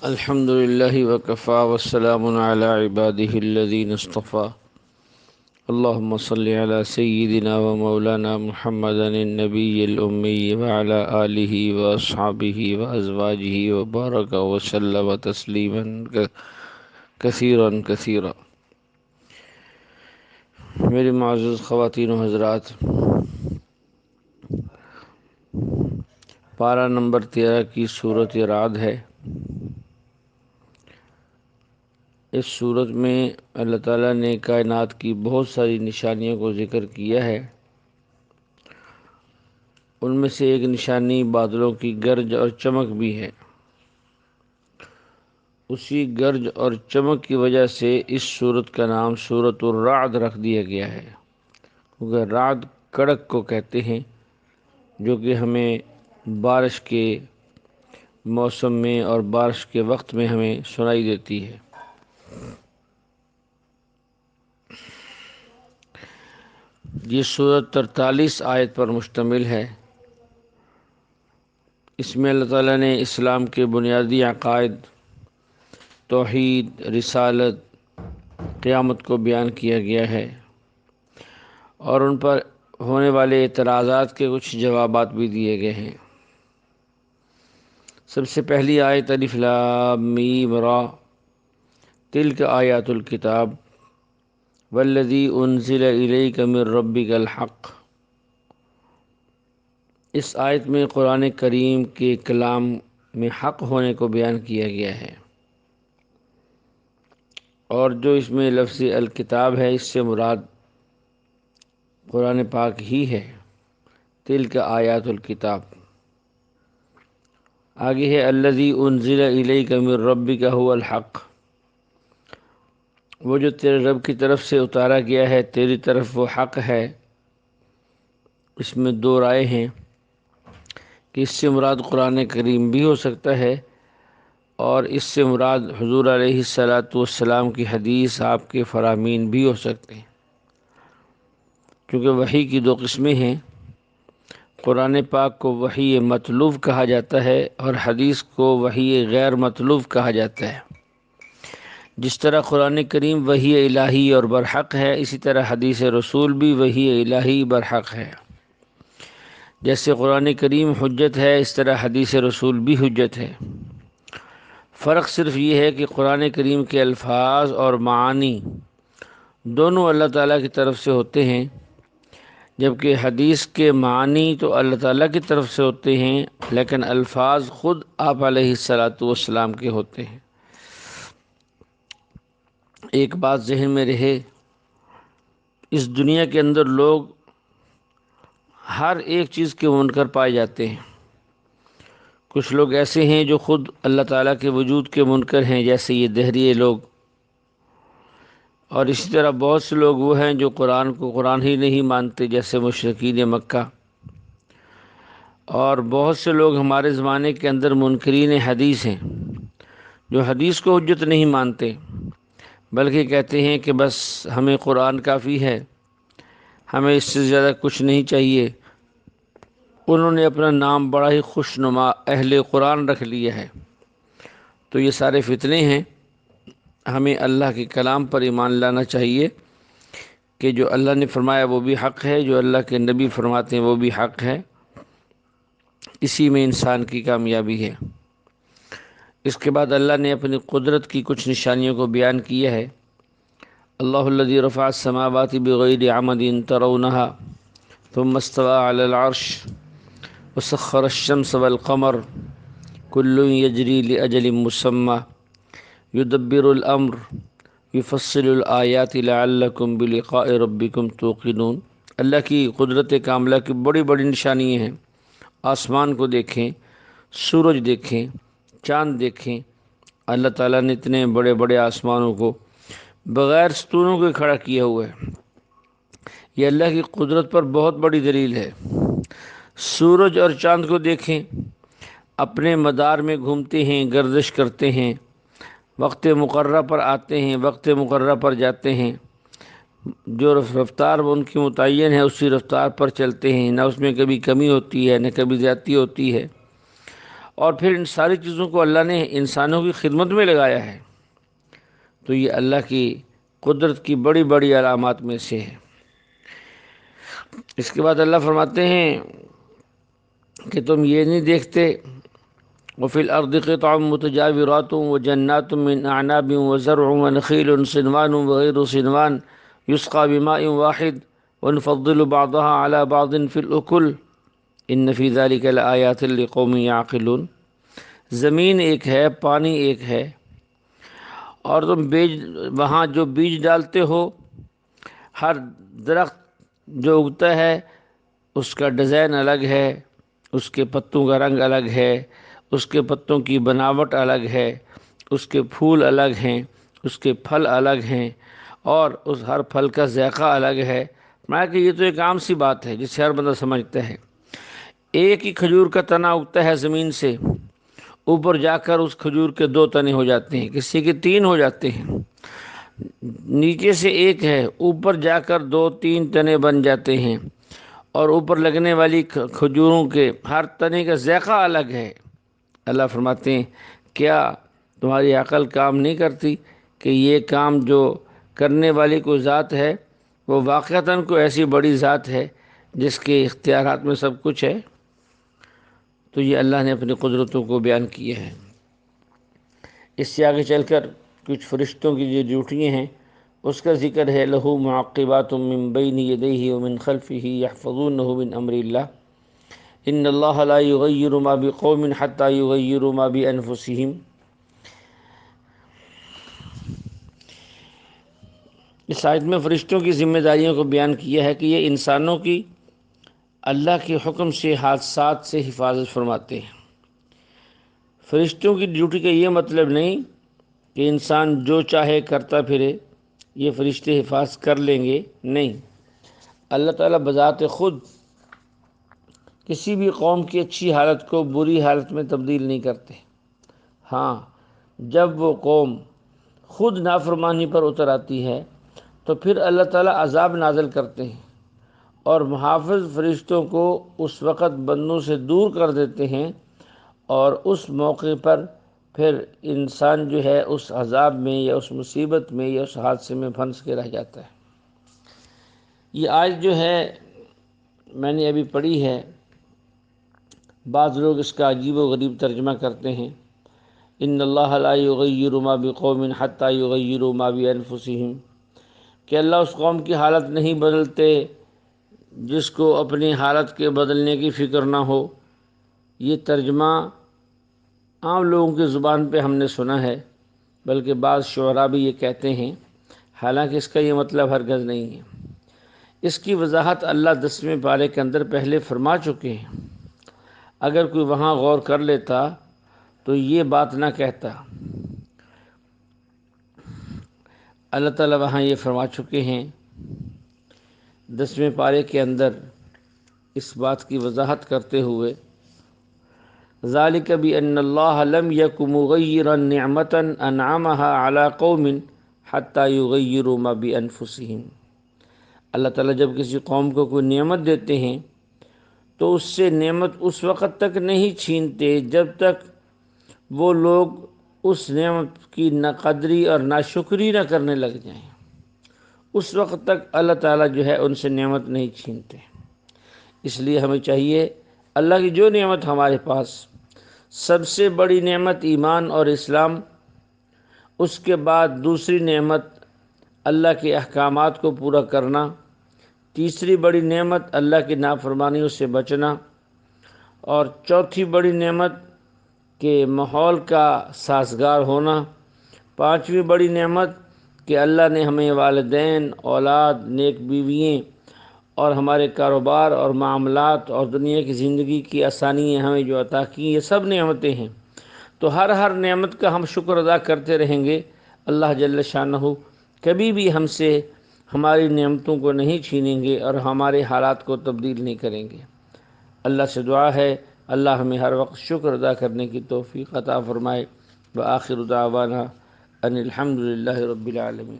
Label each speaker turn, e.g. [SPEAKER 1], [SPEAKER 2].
[SPEAKER 1] الحمد لله وكفى والسلام على عباده الذين اصطفى اللهم صل على سيدنا ومولانا محمد النبي الأمي وعلى آله وأصحابه وأزواجه وبارك وسلم تسليما كثيرا كثيرا۔ میری معزز خواتین و حضرات، پارہ نمبر 13 کی سورۃ رعد ہے۔ اس سورت میں اللہ تعالیٰ نے کائنات کی بہت ساری نشانیوں کو ذکر کیا ہے۔ ان میں سے ایک نشانی بادلوں کی گرج اور چمک بھی ہے۔ اسی گرج اور چمک کی وجہ سے اس سورت کا نام سورۃ الرعد رکھ دیا گیا ہے، کیونکہ رعد کڑک کو کہتے ہیں، جو کہ ہمیں بارش کے موسم میں اور بارش کے وقت میں ہمیں سنائی دیتی ہے۔ یہ سورت 43 آیت پر مشتمل ہے۔ اس میں اللہ تعالیٰ نے اسلام کے بنیادی عقائد، توحید، رسالت، قیامت کو بیان کیا گیا ہے، اور ان پر ہونے والے اعتراضات کے کچھ جوابات بھی دیے گئے ہیں۔ سب سے پہلی آیت الف لام میم را تلک آیات الکتاب والذی انزل الیک من ربک الحق۔ اس آیت میں قرآن کریم کے کلام میں حق ہونے کو بیان کیا گیا ہے، اور جو اس میں لفظ الکتاب ہے، اس سے مراد قرآن پاک ہی ہے۔ تلک آیات الکتاب، آگے ہے الذی انزل الیک من ربک هو الحق، وہ جو تیرے رب کی طرف سے اتارا گیا ہے تیری طرف وہ حق ہے۔ اس میں دو رائے ہیں کہ اس سے مراد قرآن کریم بھی ہو سکتا ہے، اور اس سے مراد حضور علیہ السلام کی حدیث، آپ کے فرامین بھی ہو سکتے ہیں، کیونکہ وحی کی دو قسمیں ہیں۔ قرآن پاک کو وحی مطلوب کہا جاتا ہے، اور حدیث کو وحی غیر مطلوب کہا جاتا ہے۔ جس طرح قرآن کریم وحی الہی اور برحق ہے، اسی طرح حدیث رسول بھی وحی الہی برحق ہے۔ جیسے قرآن کریم حجت ہے، اس طرح حدیث رسول بھی حجت ہے۔ فرق صرف یہ ہے کہ قرآن کریم کے الفاظ اور معانی دونوں اللہ تعالیٰ کی طرف سے ہوتے ہیں، جبکہ حدیث کے معنی تو اللہ تعالیٰ کی طرف سے ہوتے ہیں، لیکن الفاظ خود آپ علیہ السلام کے ہوتے ہیں۔ ایک بات ذہن میں رہے، اس دنیا کے اندر لوگ ہر ایک چیز کے منکر پائے جاتے ہیں۔ کچھ لوگ ایسے ہیں جو خود اللہ تعالیٰ کے وجود کے منکر ہیں، جیسے یہ دہریے لوگ، اور اسی طرح بہت سے لوگ وہ ہیں جو قرآن کو قرآن ہی نہیں مانتے، جیسے مشرکین مکہ، اور بہت سے لوگ ہمارے زمانے کے اندر منکرین حدیث ہیں، جو حدیث کو حجت نہیں مانتے، بلکہ کہتے ہیں کہ بس ہمیں قرآن کافی ہے، ہمیں اس سے زیادہ کچھ نہیں چاہیے۔ انہوں نے اپنا نام بڑا ہی خوشنما اہل قرآن رکھ لیا ہے۔ تو یہ سارے فتنے ہیں۔ ہمیں اللہ کے کلام پر ایمان لانا چاہیے کہ جو اللہ نے فرمایا وہ بھی حق ہے، جو اللہ کے نبی فرماتے ہیں وہ بھی حق ہے۔ اسی میں انسان کی کامیابی ہے۔ اس کے بعد اللہ نے اپنی قدرت کی کچھ نشانیوں کو بیان کیا ہے۔ اللہ الذی رفع السماوات بغیر عمد ترونها ثم استوى على العرش وسخر الشمس والقمر كل يجري لأجل مسمى يدبر الامر يفصل الآیات لعلکم بلقاء ربکم توقنون۔ اللہ کی قدرت کاملہ کی بڑی بڑی نشانیاں ہیں۔ آسمان کو دیکھیں، سورج دیکھیں، چاند دیکھیں۔ اللہ تعالیٰ نے اتنے بڑے بڑے آسمانوں کو بغیر ستونوں کے کھڑا کیا ہوا ہے۔ یہ اللہ کی قدرت پر بہت بڑی دلیل ہے۔ سورج اور چاند کو دیکھیں، اپنے مدار میں گھومتے ہیں، گردش کرتے ہیں، وقت مقررہ پر آتے ہیں، وقت مقررہ پر جاتے ہیں۔ جو رفتار ان کی متعین ہے اسی رفتار پر چلتے ہیں، نہ اس میں کبھی کمی ہوتی ہے نہ کبھی زیادتی ہوتی ہے۔ اور پھر ان ساری چیزوں کو اللہ نے انسانوں کی خدمت میں لگایا ہے، تو یہ اللہ کی قدرت کی بڑی بڑی علامات میں سے ہے۔ اس کے بعد اللہ فرماتے ہیں کہ تم یہ نہیں دیکھتے وفی الارض قطع متجاورات وجنات من اعناب وزرع ونخیل صنوان وغیر صنوان یسقى بماء واحد ونفضل بعضها على بعض في الأكل ان فی ذلک لآیات لقوم یعقلون۔ زمین ایک ہے، پانی ایک ہے، اور تم وہاں جو بیج ڈالتے ہو، ہر درخت جو اگتا ہے اس کا ڈیزائن الگ ہے، اس کے پتوں کا رنگ الگ ہے، اس کے پتوں کی بناوٹ الگ ہے، اس کے پھول الگ ہیں، اس کے پھل الگ ہیں، اور اس ہر پھل کا ذائقہ الگ ہے۔ میں کہ یہ تو ایک عام سی بات ہے جسے ہر بندہ سمجھتا ہے۔ ایک ہی کھجور کا تنا اگتا ہے زمین سے، اوپر جا کر اس کھجور کے 2 تنے ہو جاتے ہیں، کسی کے 3 ہو جاتے ہیں۔ نیچے سے ایک ہے، اوپر جا کر 2-3 تنے بن جاتے ہیں، اور اوپر لگنے والی کھجوروں کے ہر تنے کا ذائقہ الگ ہے۔ اللہ فرماتے ہیں کیا تمہاری عقل کام نہیں کرتی کہ یہ کام جو کرنے والی کوئی ذات ہے وہ واقعتاً کوئی ایسی بڑی ذات ہے جس کے اختیارات میں سب کچھ ہے؟ تو یہ اللہ نے اپنی قدرتوں کو بیان کیا ہے۔ اس سے آگے چل کر کچھ فرشتوں کی جو ڈیوٹیاں ہیں اس کا ذکر ہے۔ لہو معقبات من بین یدیہ ومن خلفہ یحفظونہ من امر اللہ ان اللہ لا یغیر ما بقوم حتی یغیروا ما بانفسہم۔ اس آیت میں فرشتوں کی ذمہ داریوں کو بیان کیا ہے کہ یہ انسانوں کی اللہ کے حکم سے حادثات سے حفاظت فرماتے ہیں۔ فرشتوں کی ڈیوٹی کا یہ مطلب نہیں کہ انسان جو چاہے کرتا پھرے، یہ فرشتے حفاظت کر لیں گے، نہیں۔ اللہ تعالیٰ بذات خود کسی بھی قوم کی اچھی حالت کو بری حالت میں تبدیل نہیں کرتے۔ ہاں، جب وہ قوم خود نافرمانی پر اتر آتی ہے تو پھر اللہ تعالیٰ عذاب نازل کرتے ہیں، اور محافظ فرشتوں کو اس وقت بندوں سے دور کر دیتے ہیں، اور اس موقع پر پھر انسان جو ہے اس عذاب میں یا اس مصیبت میں یا اس حادثے میں پھنس کے رہ جاتا ہے۔ یہ آیت جو ہے میں نے ابھی پڑھی ہے، بعض لوگ اس کا عجیب و غریب ترجمہ کرتے ہیں، ان اللہ لا یغیر ما بقوم حتی یغیروا ما بانفسہم، کہ اللہ اس قوم کی حالت نہیں بدلتے جس کو اپنی حالت کے بدلنے کی فکر نہ ہو۔ یہ ترجمہ عام لوگوں کی زبان پہ ہم نے سنا ہے، بلکہ بعض شعراء بھی یہ کہتے ہیں، حالانکہ اس کا یہ مطلب ہرگز نہیں ہے۔ اس کی وضاحت اللہ 10ویں پارے کے اندر پہلے فرما چکے ہیں۔ اگر کوئی وہاں غور کر لیتا تو یہ بات نہ کہتا۔ اللہ تعالیٰ وہاں یہ فرما چکے ہیں 10ویں پارے کے اندر اس بات کی وضاحت کرتے ہوئے، ذالک بأن اللہ لم یک مغیرا نعمتا انعمها علی قوم حتی یغیروا ما بانفسہم۔ اللہ تعالیٰ جب کسی قوم کو کوئی نعمت دیتے ہیں تو اس سے نعمت اس وقت تک نہیں چھینتے جب تک وہ لوگ اس نعمت کی نہ قدری اور نہ شکری نہ کرنے لگ جائیں۔ اس وقت تک اللہ تعالیٰ جو ہے ان سے نعمت نہیں چھینتے۔ اس لیے ہمیں چاہیے اللہ کی جو نعمت ہمارے پاس، سب سے بڑی نعمت ایمان اور اسلام، اس کے بعد دوسری نعمت اللہ کے احکامات کو پورا کرنا، تیسری بڑی نعمت اللہ کی نافرمانیوں سے بچنا، اور چوتھی بڑی نعمت کہ ماحول کا سازگار ہونا، پانچویں بڑی نعمت کہ اللہ نے ہمیں والدین، اولاد، نیک بیوییں اور ہمارے کاروبار اور معاملات اور دنیا کی زندگی کی آسانیاں ہمیں جو عطا کی، یہ سب نعمتیں ہیں۔ تو ہر نعمت کا ہم شکر ادا کرتے رہیں گے، اللہ جل شانہ کبھی بھی ہم سے ہماری نعمتوں کو نہیں چھینیں گے اور ہمارے حالات کو تبدیل نہیں کریں گے۔ اللہ سے دعا ہے اللہ ہمیں ہر وقت شکر ادا کرنے کی توفیق عطا فرمائے۔ وآخر دعوانا ان الحمد للہ رب العالمین۔